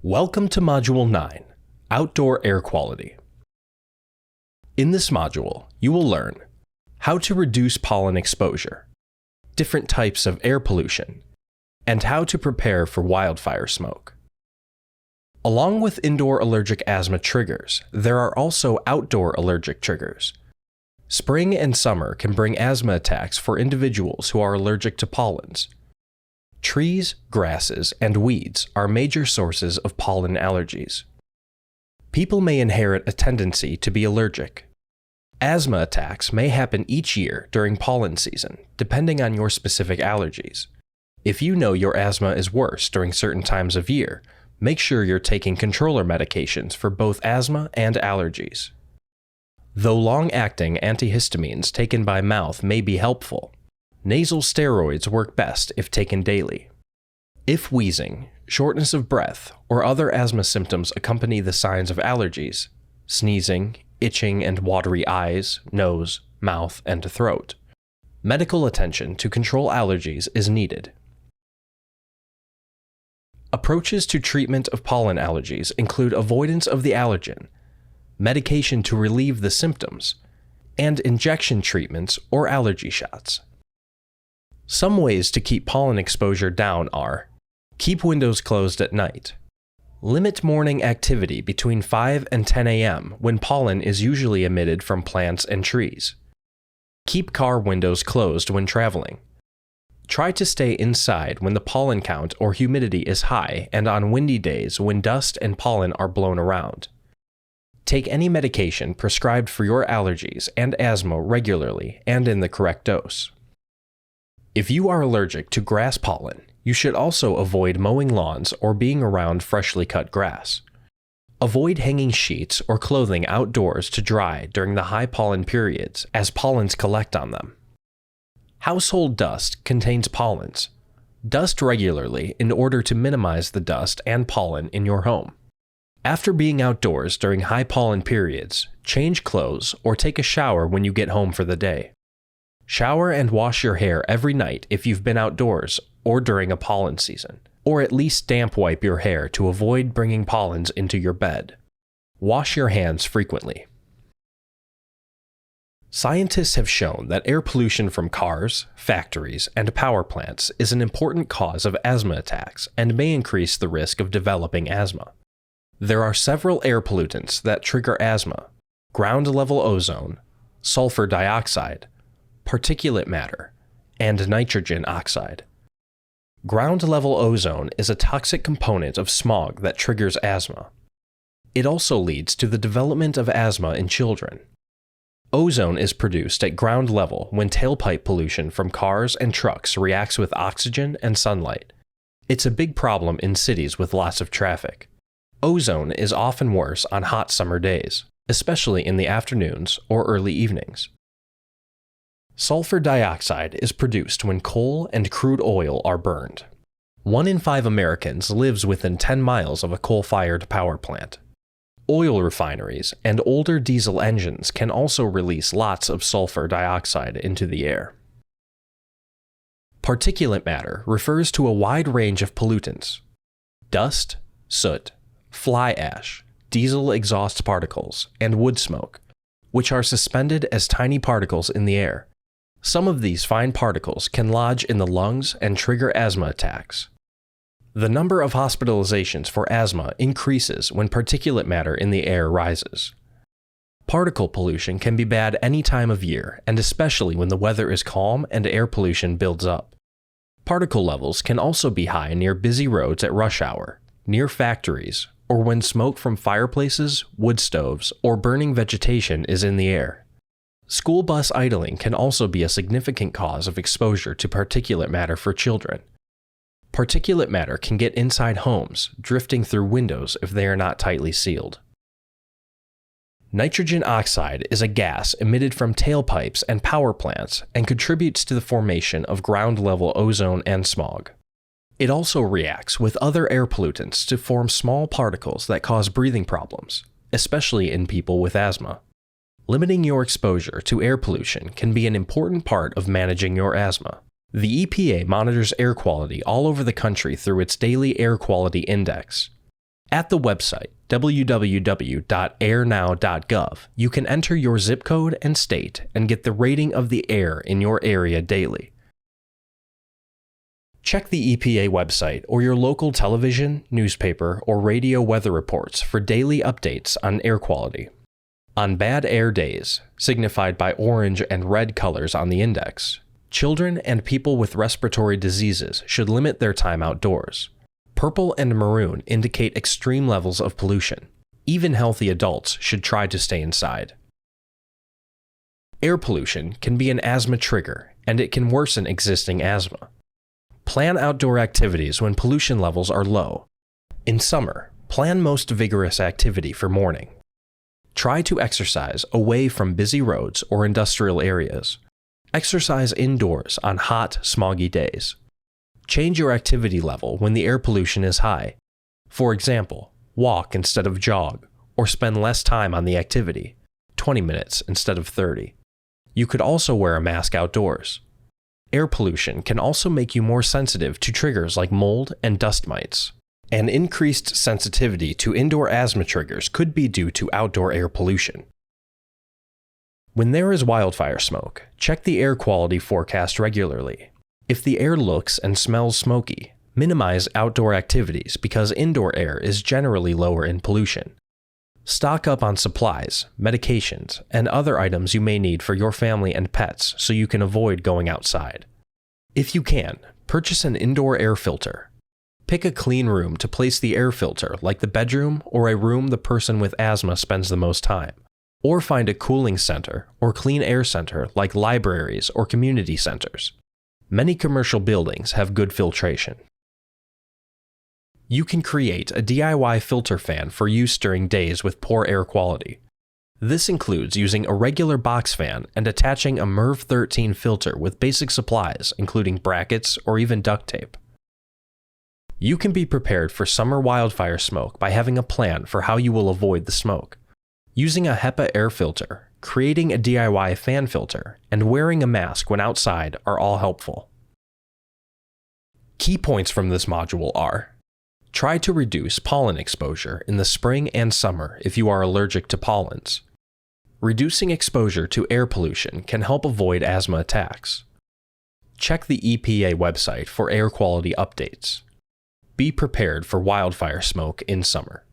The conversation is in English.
Welcome to Module 9, Outdoor Air Quality. In this module, you will learn how to reduce pollen exposure, different types of air pollution, and how to prepare for wildfire smoke. Along with indoor allergic asthma triggers, there are also outdoor allergic triggers. Spring and summer can bring asthma attacks for individuals who are allergic to pollens. Trees, grasses, and weeds are major sources of pollen allergies. People may inherit a tendency to be allergic. Asthma attacks may happen each year during pollen season, depending on your specific allergies. If you know your asthma is worse during certain times of year, make sure you're taking controller medications for both asthma and allergies. Though long-acting antihistamines taken by mouth may be helpful, nasal steroids work best if taken daily. If wheezing, shortness of breath, or other asthma symptoms accompany the signs of allergies, sneezing, itching and watery eyes, nose, mouth, and throat, medical attention to control allergies is needed. Approaches to treatment of pollen allergies include avoidance of the allergen, medication to relieve the symptoms, and injection treatments or allergy shots. Some ways to keep pollen exposure down are: keep windows closed at night. Limit morning activity between 5 and 10 a.m. when pollen is usually emitted from plants and trees. Keep car windows closed when traveling. Try to stay inside when the pollen count or humidity is high and on windy days when dust and pollen are blown around. Take any medication prescribed for your allergies and asthma regularly and in the correct dose. If you are allergic to grass pollen, you should also avoid mowing lawns or being around freshly cut grass. Avoid hanging sheets or clothing outdoors to dry during the high pollen periods, as pollens collect on them. Household dust contains pollens. Dust regularly in order to minimize the dust and pollen in your home. After being outdoors during high pollen periods, change clothes or take a shower when you get home for the day. Shower and wash your hair every night if you've been outdoors or during a pollen season, or at least damp wipe your hair to avoid bringing pollens into your bed. Wash your hands frequently. Scientists have shown that air pollution from cars, factories, and power plants is an important cause of asthma attacks and may increase the risk of developing asthma. There are several air pollutants that trigger asthma: ground-level ozone, sulfur dioxide, particulate matter, and nitrogen oxide. Ground-level ozone is a toxic component of smog that triggers asthma. It also leads to the development of asthma in children. Ozone is produced at ground level when tailpipe pollution from cars and trucks reacts with oxygen and sunlight. It's a big problem in cities with lots of traffic. Ozone is often worse on hot summer days, especially in the afternoons or early evenings. Sulfur dioxide is produced when coal and crude oil are burned. 1 in 5 Americans lives within 10 miles of a coal-fired power plant. Oil refineries and older diesel engines can also release lots of sulfur dioxide into the air. Particulate matter refers to a wide range of pollutants: dust, soot, fly ash, diesel exhaust particles, and wood smoke, which are suspended as tiny particles in the air. Some of these fine particles can lodge in the lungs and trigger asthma attacks. The number of hospitalizations for asthma increases when particulate matter in the air rises. Particle pollution can be bad any time of year, and especially when the weather is calm and air pollution builds up. Particle levels can also be high near busy roads at rush hour, near factories, or when smoke from fireplaces, wood stoves, or burning vegetation is in the air. School bus idling can also be a significant cause of exposure to particulate matter for children. Particulate matter can get inside homes, drifting through windows if they are not tightly sealed. Nitrogen oxide is a gas emitted from tailpipes and power plants and contributes to the formation of ground-level ozone and smog. It also reacts with other air pollutants to form small particles that cause breathing problems, especially in people with asthma. Limiting your exposure to air pollution can be an important part of managing your asthma. The EPA monitors air quality all over the country through its daily air quality index. At the website www.airnow.gov, you can enter your zip code and state and get the rating of the air in your area daily. Check the EPA website or your local television, newspaper, or radio weather reports for daily updates on air quality. On bad air days, signified by orange and red colors on the index, children and people with respiratory diseases should limit their time outdoors. Purple and maroon indicate extreme levels of pollution. Even healthy adults should try to stay inside. Air pollution can be an asthma trigger, and it can worsen existing asthma. Plan outdoor activities when pollution levels are low. In summer, plan most vigorous activity for morning. Try to exercise away from busy roads or industrial areas. Exercise indoors on hot, smoggy days. Change your activity level when the air pollution is high. For example, walk instead of jog, or spend less time on the activity, 20 minutes instead of 30. You could also wear a mask outdoors. Air pollution can also make you more sensitive to triggers like mold and dust mites. An increased sensitivity to indoor asthma triggers could be due to outdoor air pollution. When there is wildfire smoke, check the air quality forecast regularly. If the air looks and smells smoky, minimize outdoor activities because indoor air is generally lower in pollution. Stock up on supplies, medications, and other items you may need for your family and pets so you can avoid going outside. If you can, purchase an indoor air filter. Pick a clean room to place the air filter, like the bedroom or a room the person with asthma spends the most time. Or find a cooling center or clean air center like libraries or community centers. Many commercial buildings have good filtration. You can create a DIY filter fan for use during days with poor air quality. This includes using a regular box fan and attaching a MERV 13 filter with basic supplies, including brackets or even duct tape. You can be prepared for summer wildfire smoke by having a plan for how you will avoid the smoke. Using a HEPA air filter, creating a DIY fan filter, and wearing a mask when outside are all helpful. Key points from this module are: try to reduce pollen exposure in the spring and summer if you are allergic to pollens. Reducing exposure to air pollution can help avoid asthma attacks. Check the EPA website for air quality updates. Be prepared for wildfire smoke in summer.